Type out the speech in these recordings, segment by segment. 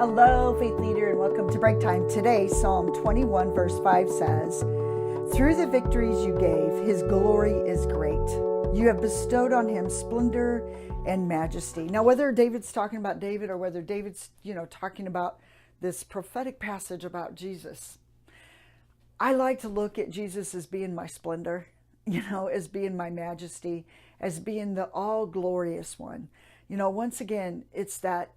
Hello, Faith Leader, and welcome to Breaktime. Today, Psalm 21, verse 5 says, "Through the victories you gave, his glory is great. You have bestowed on him splendor and majesty." Now, whether David's talking about David or whether David's, talking about this prophetic passage about Jesus, I like to look at Jesus as being my splendor, as being my majesty, as being the all-glorious one. Once again, it's that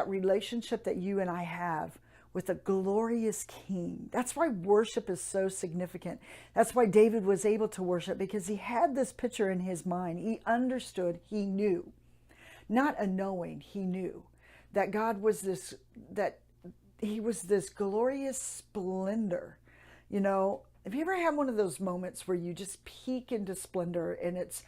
relationship that you and I have with a glorious King. That's why worship is so significant. That's why David was able to worship, because he had this picture in his mind. He understood, he knew, not a knowing, he knew that God was that he was this glorious splendor. Have you ever had one of those moments where you just peek into splendor and it's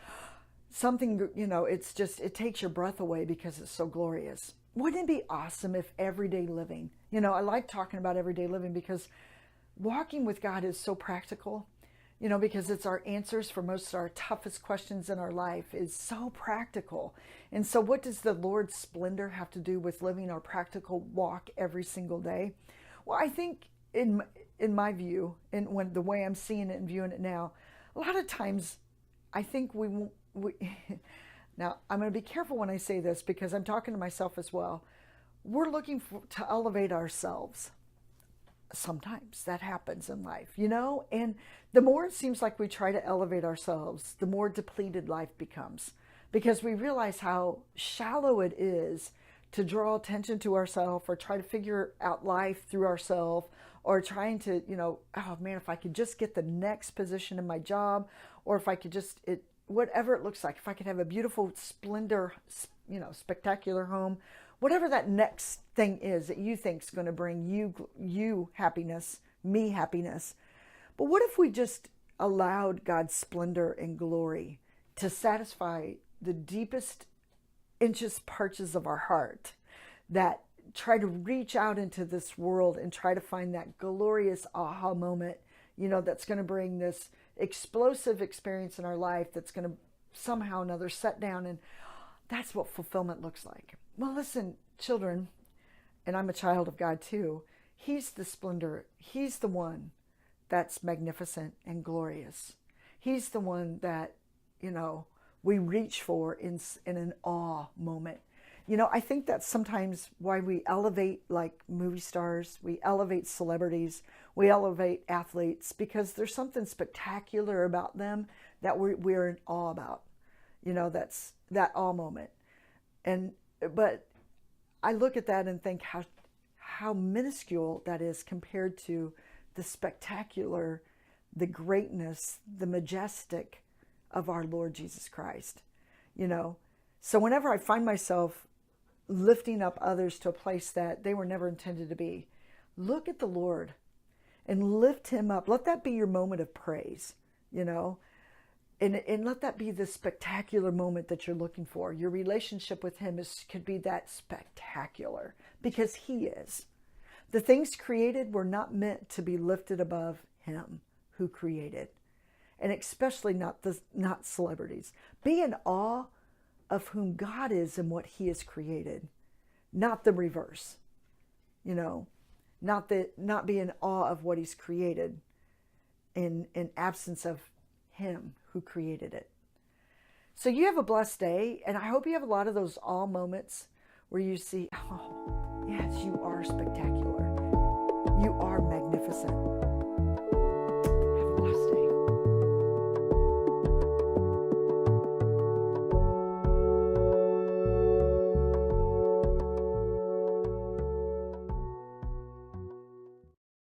something, it takes your breath away because it's so glorious? Wouldn't it be awesome if everyday living, I like talking about everyday living because walking with God is so practical, because it's our answers for most of our toughest questions in our life is so practical. And so what does the Lord's splendor have to do with living our practical walk every single day? Well, I think in my view, and the way I'm seeing it and viewing it now, a lot of times I think we now, I'm going to be careful when I say this because I'm talking to myself as well. We're looking to elevate ourselves. Sometimes that happens in life, and the more it seems like we try to elevate ourselves, the more depleted life becomes, because we realize how shallow it is to draw attention to ourselves or try to figure out life through ourselves, or trying to, oh man, if I could just get the next position in my job, or if I could just, whatever it looks like, if I could have a beautiful splendor, spectacular home, whatever that next thing is that you think is going to bring you happiness, me happiness. But what if we just allowed God's splendor and glory to satisfy the deepest inches parches of our heart that try to reach out into this world and try to find that glorious aha moment, that's going to bring this explosive experience in our life that's going to somehow or another set down, and that's what fulfillment looks like. Well, listen, children, and I'm a child of God too, he's the splendor. He's the one that's magnificent and glorious. He's the one that, we reach for in an awe moment. I think that's sometimes why we elevate like movie stars, we elevate celebrities, we elevate athletes, because there's something spectacular about them that we're in awe about. That's that awe moment. But I look at that and think how minuscule that is compared to the spectacular, the greatness, the majestic of our Lord Jesus Christ. So whenever I find myself lifting up others to a place that they were never intended to be, look at the Lord and lift him up. Let that be your moment of praise, and let that be the spectacular moment that you're looking for. Your relationship with him could be that spectacular because he is. The things created were not meant to be lifted above him who created, and especially not celebrities. Be in awe of whom God is and what he has created, not the reverse, not be in awe of what he's created in absence of him who created it. So you have a blessed day, and I hope you have a lot of those awe moments where you see, oh, yes, you are spectacular. You are magnificent.